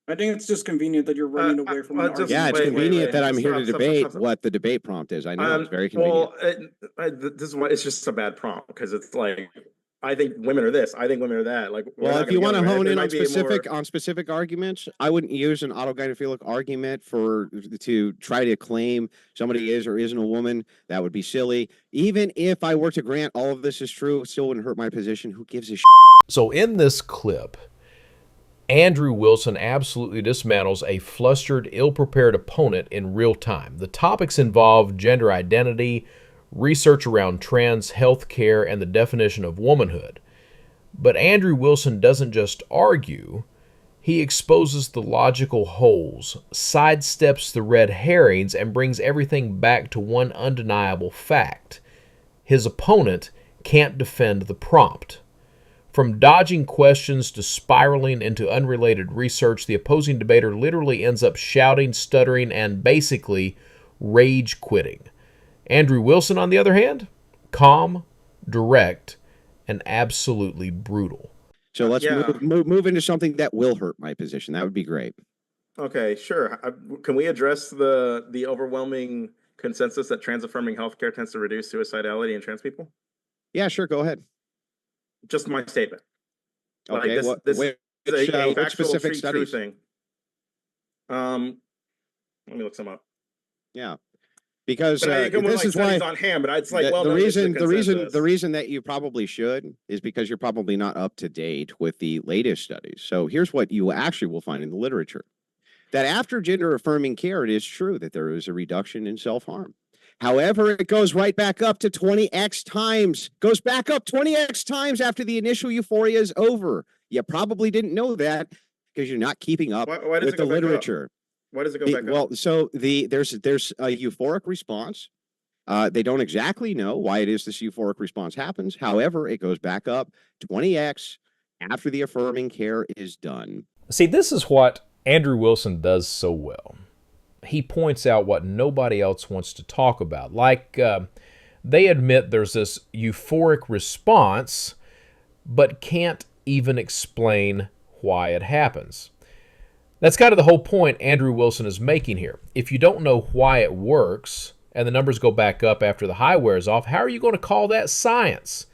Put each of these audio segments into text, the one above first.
I think it's just convenient that you're running away from an argument. Yeah, it's wait, convenient wait. that I'm here to Stop, debate stop. what the debate prompt is. I know it's very convenient. Well, this is why it's just a bad prompt, because it's like, I think women are this, I think women are that. Like, well, if you want to hone in on specific arguments, I wouldn't use an autogynephilic argument to try to claim somebody is or isn't a woman. That would be silly. Even if I were to grant all of this is true, it still wouldn't hurt my position. Who gives a shit? So in this clip, Andrew Wilson absolutely dismantles a flustered, ill-prepared opponent in real time. The topics involve gender identity, research around trans health care, and the definition of womanhood. But Andrew Wilson doesn't just argue, he exposes the logical holes, sidesteps the red herrings, and brings everything back to one undeniable fact. His opponent can't defend the prompt. From dodging questions to spiraling into unrelated research, the opposing debater literally ends up shouting, stuttering, and basically rage quitting. Andrew Wilson, on the other hand, direct, and absolutely brutal. So let's move into something that will hurt my position. That would be great. Okay, sure. Can we address the overwhelming consensus that trans-affirming healthcare tends to reduce suicidality in trans people? Yeah, sure. Go ahead. Just my statement. Okay. Like this is a factual specific studies? true thing. Let me look some up. Yeah. Because this is why on hand, but it's like, well, the reason that you probably should is because you're probably not up to date with the latest studies. So here's what you actually will find in the literature: that after gender affirming care, it is true that there is a reduction in self-harm. However, it goes right back up to 20x times. Goes back up 20x times after the initial euphoria is over. You probably didn't know that because you're not keeping up with the literature. Why does it go back up? Well, so there's a euphoric response. They don't exactly know why it is this euphoric response happens. However, it goes back up 20x after the affirming care is done. See, this is what Andrew Wilson does so well. He points out what nobody else wants to talk about. Like, they admit there's this euphoric response, but can't even explain why it happens. That's kind of the whole point Andrew Wilson is making here. If you don't know why it works, and the numbers go back up after the high wears off, how are you going to call that science?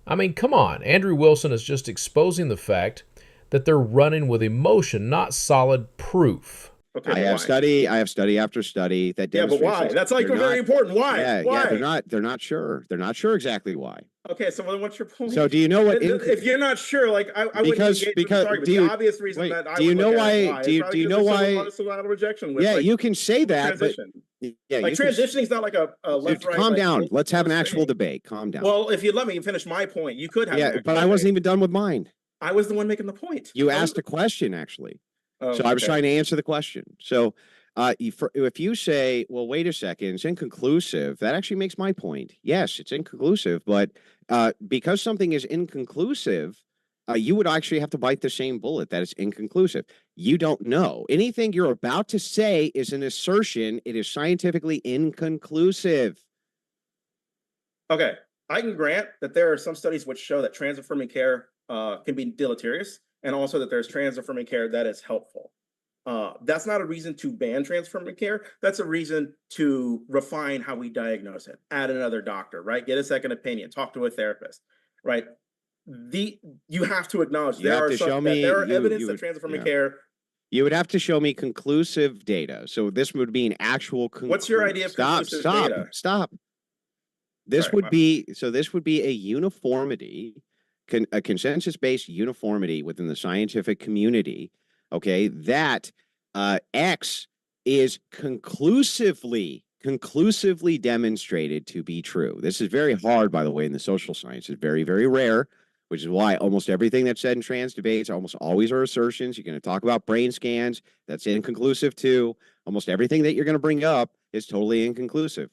I mean, come on. Andrew Wilson is just exposing the fact that they're running with emotion, not solid proof. Okay, I have study after study that demonstrates. Yeah, but why? That's like very important. Why? Why? Yeah, they're not sure. They're not sure exactly why. Okay, so then what's your point? So do you know what? If you're not sure, like I wouldn't engage with this argument. The obvious reason that I would look at it, do you know why? Rejection with, yeah, you can say that. Transition. But, yeah, like transitioning is not like a left right. Calm down. Let's have an actual debate. Calm down. Well, if you let me finish my point, you could have. Yeah, but I wasn't even done with mine. I was the one making the point. You asked a question actually, so I was trying to answer the question. So. If you say, well, wait a second, it's inconclusive, that actually makes my point. Yes, it's inconclusive, but because something is inconclusive, you would actually have to bite the same bullet that it's inconclusive. You don't know. Anything you're about to say is an assertion. It is scientifically inconclusive. Okay, I can grant that there are some studies which show that trans-affirming care can be deleterious, and also that there's trans-affirming care that is helpful. That's not a reason to ban trans-affirming care. That's a reason to refine how we diagnose it. Add another doctor, right? Get a second opinion. Talk to a therapist, right? You have to acknowledge there are evidence that trans-affirming care. You would have to show me conclusive data. So this would be an actual. What's your idea of conclusive data? Stop. This would be a uniformity, a consensus-based uniformity within the scientific community. Okay, that X is conclusively demonstrated to be true. This is very hard, by the way, in the social sciences. Very, very rare, which is why almost everything that's said in trans debates almost always are assertions. You're going to talk about brain scans. That's inconclusive too. Almost everything that you're going to bring up is totally inconclusive.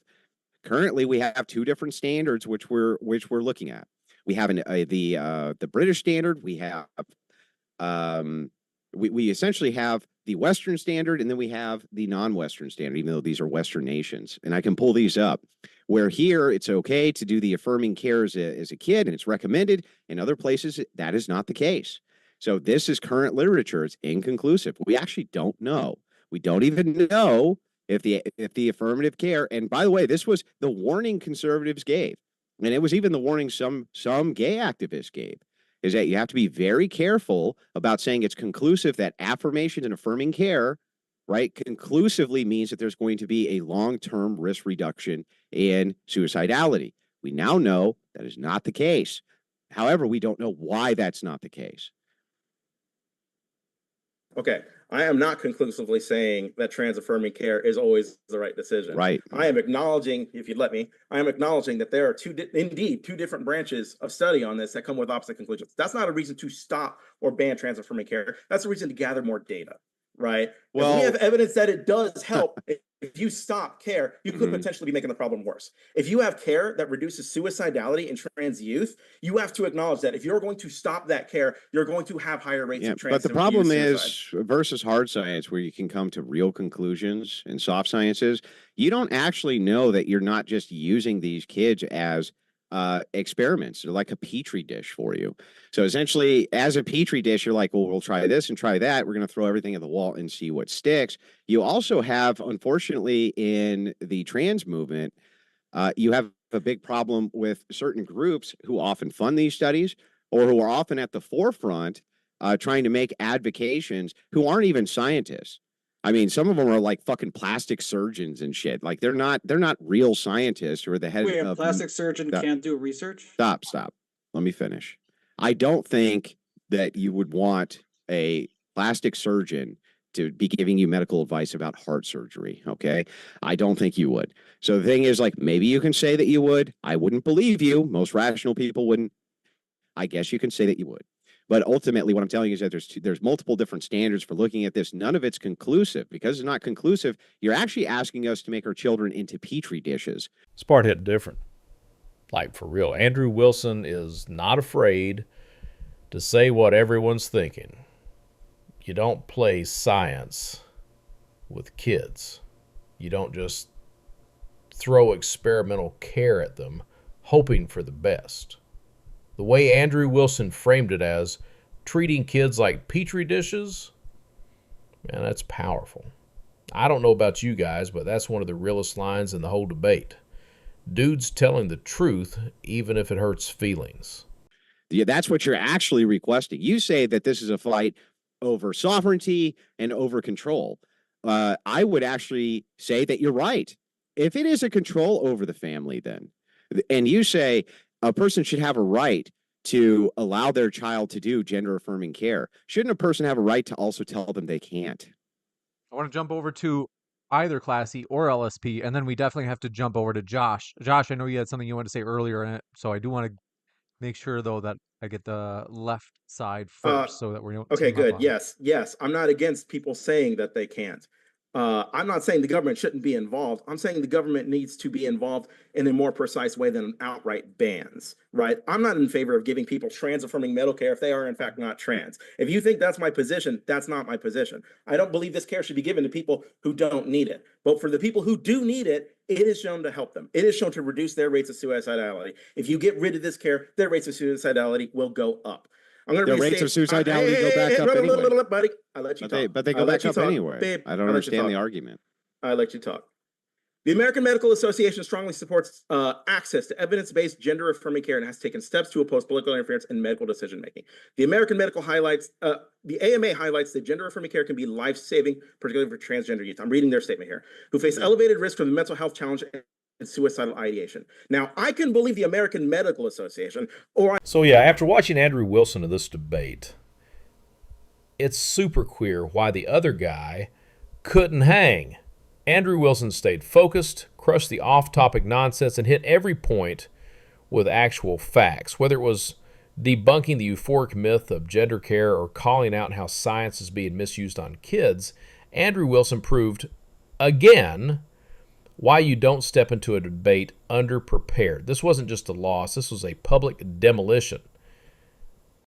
Currently, we have two different standards which we're looking at. We have the British standard. We have we essentially have the Western standard, and then we have the non-Western standard, even though these are Western nations. And I can pull these up, where here it's okay to do the affirming care as a kid, and it's recommended. In other places, that is not the case. So this is current literature. It's inconclusive. We actually don't know. We don't even know if the affirmative care, and by the way, this was the warning conservatives gave, and it was even the warning some gay activists gave, is that you have to be very careful about saying it's conclusive that affirmation and affirming care, right, conclusively means that there's going to be a long-term risk reduction in suicidality. We now know that is not the case. However, we don't know why that's not the case. Okay, I am not conclusively saying that trans affirming care is always the right decision. Right. I am acknowledging, if you'd let me, I am acknowledging that there are two different branches of study on this that come with opposite conclusions. That's not a reason to stop or ban trans affirming care. That's a reason to gather more data, right? Well, we have evidence that it does help. If you stop care, you could potentially be making the problem worse. If you have care that reduces suicidality in trans youth, you have to acknowledge that if you're going to stop that care, you're going to have higher rates of trans. But the problem is, versus hard science, where you can come to real conclusions, in soft sciences, you don't actually know that you're not just using these kids as experiments. They're like a petri dish for you. So essentially, as a petri dish, you're like, well, we'll try this and try that. We're going to throw everything at the wall and see what sticks. You also have, unfortunately, in the trans movement, you have a big problem with certain groups who often fund these studies or who are often at the forefront trying to make advocations who aren't even scientists. I mean, some of them are like fucking plastic surgeons and shit. Like they're not real scientists who are the head Wait, of a plastic surgeon can't do research? Stop. Let me finish. I don't think that you would want a plastic surgeon to be giving you medical advice about heart surgery. Okay. I don't think you would. So the thing is, like, maybe you can say that you would. I wouldn't believe you. Most rational people wouldn't. I guess you can say that you would. But ultimately, what I'm telling you is that there's multiple different standards for looking at this. None of it's conclusive. Because it's not conclusive, you're actually asking us to make our children into petri dishes. This part hit different. Like, for real. Andrew Wilson is not afraid to say what everyone's thinking. You don't play science with kids. You don't just throw experimental care at them, hoping for the best. The way Andrew Wilson framed it as treating kids like petri dishes, man, that's powerful. I don't know about you guys, but that's one of the realest lines in the whole debate. Dude's telling the truth, even if it hurts feelings. Yeah, that's what you're actually requesting. You say that this is a fight over sovereignty and over control. I would actually say that you're right. If it is a control over the family, then, and you say a person should have a right to allow their child to do gender affirming care, shouldn't a person have a right to also tell them they can't? I want to jump over to either Classy or LSP, and then we definitely have to jump over to Josh. Josh, I know you had something you wanted to say earlier in it, so I do want to make sure, though, that I get the left side first so that we don't... Okay, good. Yes. I'm not against people saying that they can't. I'm not saying the government shouldn't be involved. I'm saying the government needs to be involved in a more precise way than outright bans, right? I'm not in favor of giving people trans-affirming medical care if they are in fact not trans. If you think that's my position, that's not my position. I don't believe this care should be given to people who don't need it. But for the people who do need it, it is shown to help them. It is shown to reduce their rates of suicidality. If you get rid of this care, their rates of suicidality will go up. The rates of suicidality go back up anyway. Buddy, I let you talk. But they go back up anyway. Babe, I don't understand the argument. I let you talk. The American Medical Association strongly supports access to evidence-based gender-affirming care and has taken steps to oppose political interference in medical decision-making. The AMA highlights that gender-affirming care can be life-saving, particularly for transgender youth. I'm reading their statement here, who face elevated risk from the mental health challenge and suicidal ideation. Now, I can believe the American Medical Association, So yeah, after watching Andrew Wilson in this debate, it's super clear why the other guy couldn't hang. Andrew Wilson stayed focused, crushed the off-topic nonsense, and hit every point with actual facts, whether it was debunking the euphoric myth of gender care or calling out how science is being misused on kids. Andrew Wilson proved, again, why you don't step into a debate underprepared. This wasn't just a loss, this was a public demolition.